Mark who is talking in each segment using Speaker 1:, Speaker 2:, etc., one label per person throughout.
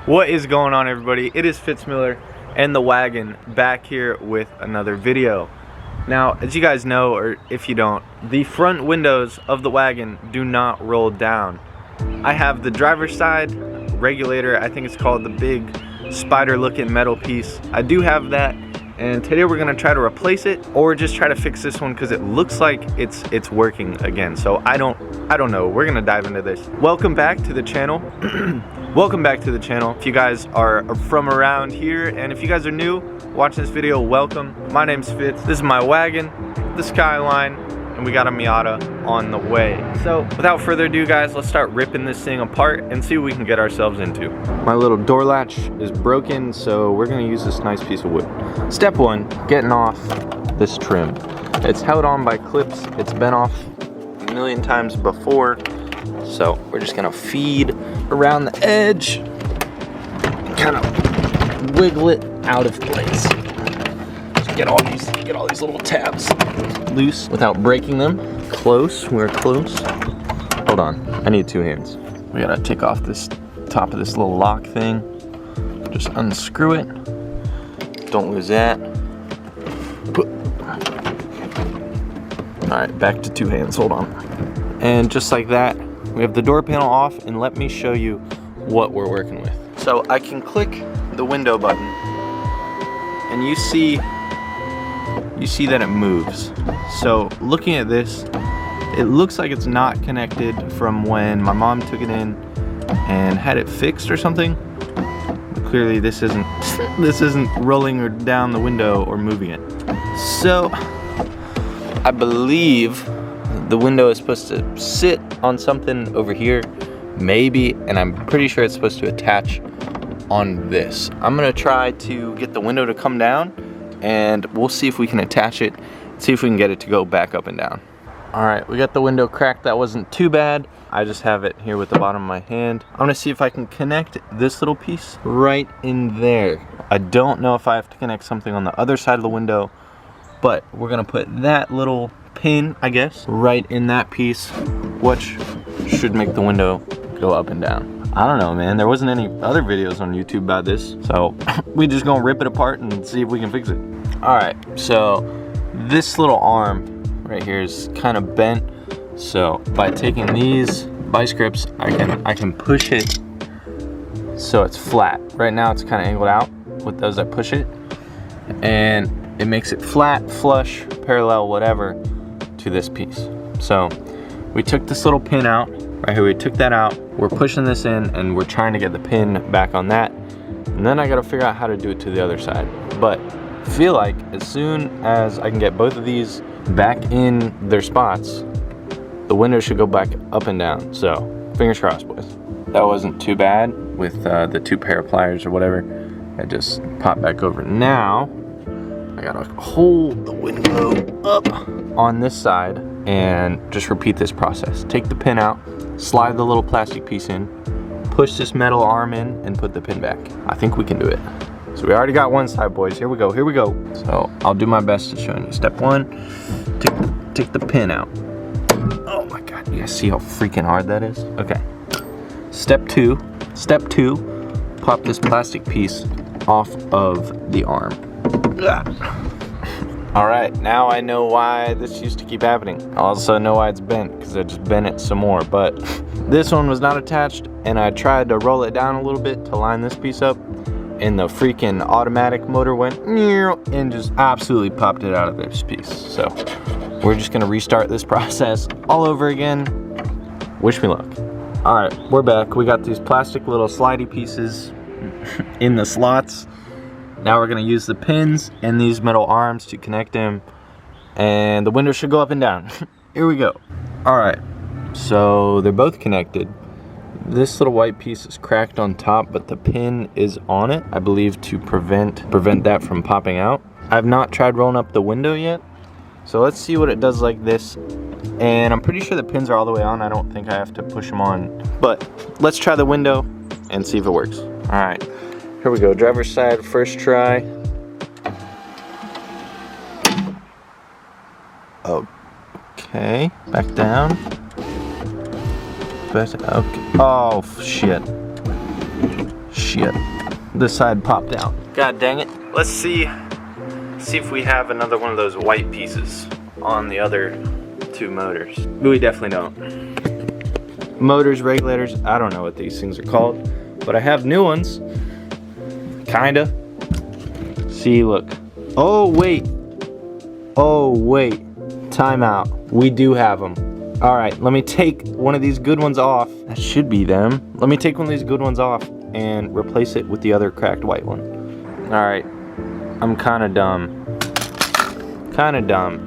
Speaker 1: What is going on, everybody? It is Fitz and the wagon back here with another video. Now, as you guys know, or if you don't, the front windows of the wagon do not roll down. I have the driver's side regulator, I think it's called the big spider looking metal piece. I do have that, and today we're gonna try to replace it or just try to fix this one because it looks like it's working again. So I don't know. We're gonna dive into this. Welcome back to the channel. Welcome back to the channel. If you guys are from around here, and if you guys are new watching this video, welcome. My name's Fitz. This is my wagon, the Skyline, and we got a Miata on the way. So without further ado, guys, let's start ripping this thing apart and see what we can get ourselves into. My little door latch is broken, so we're gonna use this nice piece of wood. Step one, getting off this trim. It's held on by clips. It's been off a million times before, so we're just gonna feed around the edge, kind of wiggle it out of place. Just get all these little tabs loose without breaking them. Close, we're close. Hold on, I need two hands. We gotta take off this top of this little lock thing. Just unscrew it. Don't lose that. All right, back to two hands, hold on. And just like that, we have the door panel off, and let me show you what we're working with. So I can click the window button, and you see that it moves. So looking at this, it looks like it's not connected from when my mom took it in and had it fixed or something. But clearly this isn't rolling or down the window or moving it. So I believe the window is supposed to sit on something over here, maybe, and I'm pretty sure it's supposed to attach on this. I'm gonna try to get the window to come down, and we'll see if we can attach it, see if we can get it to go back up and down. All right, we got the window cracked. That wasn't too bad. I just have it here with the bottom of my hand. I'm gonna see if I can connect this little piece right in there. I don't know if I have to connect something on the other side of the window, but we're gonna put that little pin, I guess, right in that piece, which should make the window go up and down. I don't know, man. There wasn't any other videos on YouTube about this, so we just gonna rip it apart and see if we can fix it. All right, so this little arm right here is kind of bent. So by taking these vice grips, I can push it so it's flat. Right now it's kind of angled out. With those, I push it, and it makes it flat, flush, parallel, whatever, to this piece. So we took this little pin out right here. We took that out. We're pushing this in, and we're trying to get the pin back on that. And then I got to figure out how to do it to the other side. But I feel like as soon as I can get both of these back in their spots, the window should go back up and down. So fingers crossed, boys. That wasn't too bad with the two pair of pliers or whatever. I just popped back over. Now I gotta hold the window up on this side and just repeat this process. Take the pin out, slide the little plastic piece in, push this metal arm in, and put the pin back. I think we can do it. So we already got one side, boys. Here we go, here we go. So I'll do my best to show you. Step one, take the pin out. Oh my God, you guys see how freaking hard that is? Okay. Step two, pop this plastic piece off of the arm. All right, now I know why this used to keep happening. I also know why it's bent, because I just bent it some more. But this one was not attached, and I tried to roll it down a little bit to line this piece up, and the freaking automatic motor went and just absolutely popped it out of this piece. So we're just gonna restart this process all over again. Wish me luck. All right, we're back. We got these plastic little slidey pieces in the slots. Now we're gonna use the pins and these metal arms to connect them, and the window should go up and down. Here we go. All right, so they're both connected. This little white piece is cracked on top, but the pin is on it, I believe, to prevent that from popping out. I've not tried rolling up the window yet, so let's see what it does like this. And I'm pretty sure the pins are all the way on. I don't think I have to push them on, but let's try the window and see if it works. All right. Here we go, driver's side, first try. Okay, back down. Okay. Oh, shit. shit. This side popped out. God dang it. Let's see if we have another one of those white pieces on the other two motors. We definitely don't. Motors, regulators, I don't know what these things are called, but I have new ones. Kinda. See, look. Oh, wait. Time out. We do have them. All right, let me take one of these good ones off. That should be them. Let me take one of these good ones off and replace it with the other cracked white one. All right, I'm kinda dumb.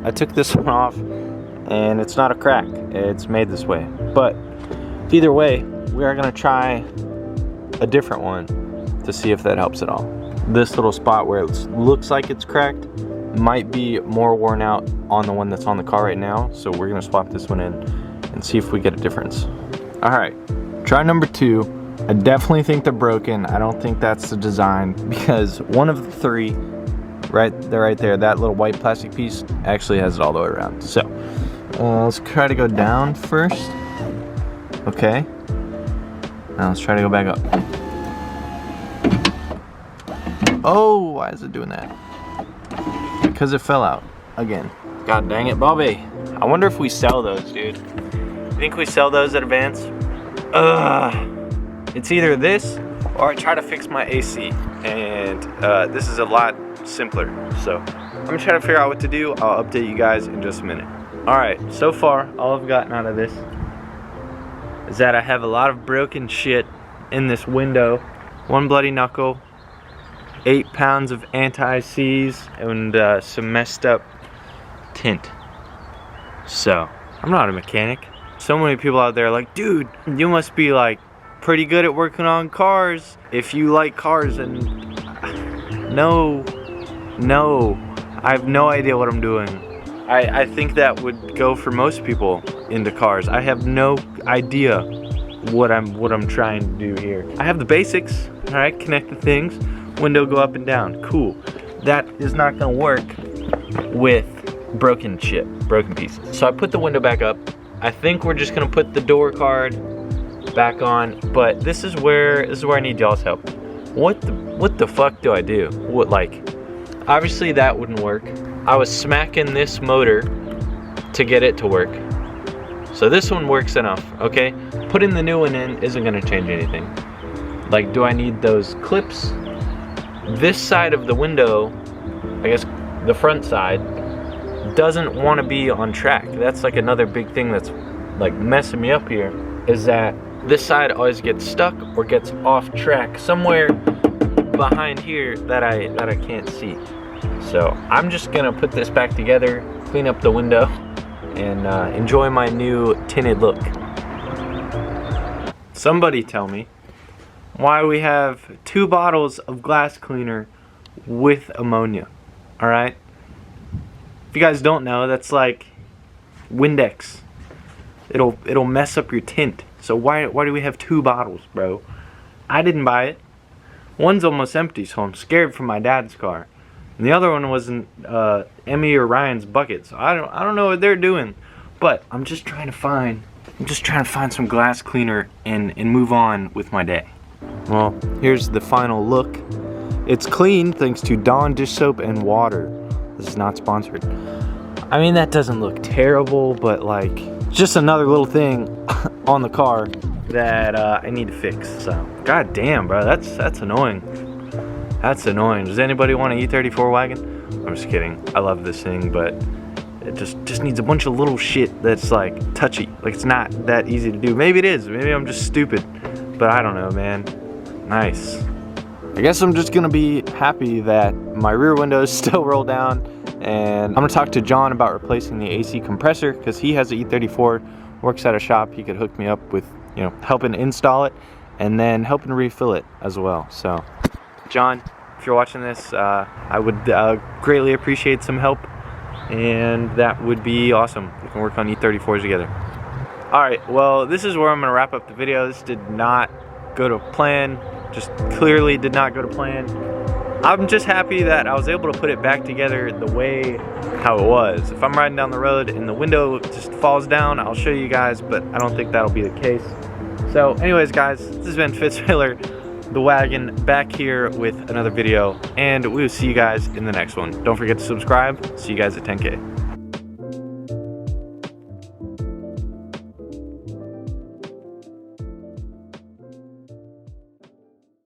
Speaker 1: I took this one off and it's not a crack. It's made this way. But either way, we are gonna try a different one to see if that helps at all. This little spot where it looks like it's cracked might be more worn out on the one that's on the car right now, so we're gonna swap this one in and see if we get a difference. All right, try number 2. I definitely think they're broken. I don't think that's the design, because one of the 3 right there, that little white plastic piece actually has it all the way around. So let's try to go down first. Okay, now let's try to go back up. Oh, why is it doing that? Because it fell out again. God dang it, Bobby. I wonder if we sell those, dude. You think we sell those at Advance? It's either this or I try to fix my AC. And this is a lot simpler. So I'm gonna try to figure out what to do. I'll update you guys in just a minute. All right, so far, all I've gotten out of this is that I have a lot of broken shit in this window. 1 bloody knuckle, 8 pounds of anti-seize, and some messed up tint. So, I'm not a mechanic. So many people out there are like, dude, you must be like pretty good at working on cars if you like cars. And no, I have no idea what I'm doing. I think that would go for most people into cars. I have no idea what I'm trying to do here. I have the basics, all right, connect the things, window go up and down, cool. That is not gonna work with broken pieces. So I put the window back up. I think we're just gonna put the door card back on, but this is where I need y'all's help. What the fuck do I do? Obviously that wouldn't work. I was smacking this motor to get it to work. So this one works enough, okay? Putting the new one in isn't gonna change anything. Like, do I need those clips? This side of the window, I guess the front side, doesn't want to be on track. That's like another big thing that's like messing me up here, is that this side always gets stuck or gets off track somewhere behind here that I can't see. So I'm just gonna put this back together, clean up the window, and enjoy my new tinted look. Somebody tell me why we have 2 bottles of glass cleaner with ammonia. All right, if you guys don't know, that's like Windex. It'll mess up your tint. So why do we have 2 bottles, bro? I didn't buy it. One's almost empty, so I'm scared for my dad's car, and the other one wasn't Emmy or Ryan's bucket. So I don't know what they're doing, but I'm just trying to find some glass cleaner and move on with my day. Well, here's the final look. It's clean thanks to Dawn dish soap and water. This is not sponsored. I mean, that doesn't look terrible, but like, just another little thing on the car that I need to fix. So, god damn, bro, that's annoying. That's annoying. Does anybody want an E34 wagon? I'm just kidding. I love this thing, but it just needs a bunch of little shit that's like touchy. Like, it's not that easy to do. Maybe it is. Maybe I'm just stupid. But I don't know, man. Nice. I guess I'm just gonna be happy that my rear windows still roll down, and I'm gonna talk to John about replacing the AC compressor, because he has an E34, works at a shop. He could hook me up with, you know, helping install it and then helping refill it as well. So, John, if you're watching this, I would greatly appreciate some help, and that would be awesome. We can work on E34s together. Alright, well, this is where I'm going to wrap up the video. This did not go to plan. Just clearly did not go to plan. I'm just happy that I was able to put it back together the way how it was. If I'm riding down the road and the window just falls down, I'll show you guys, but I don't think that'll be the case. So anyways, guys, this has been Fitz. the wagon back here with another video, and we will see you guys in the next one. Don't forget to subscribe. See you guys at 10K.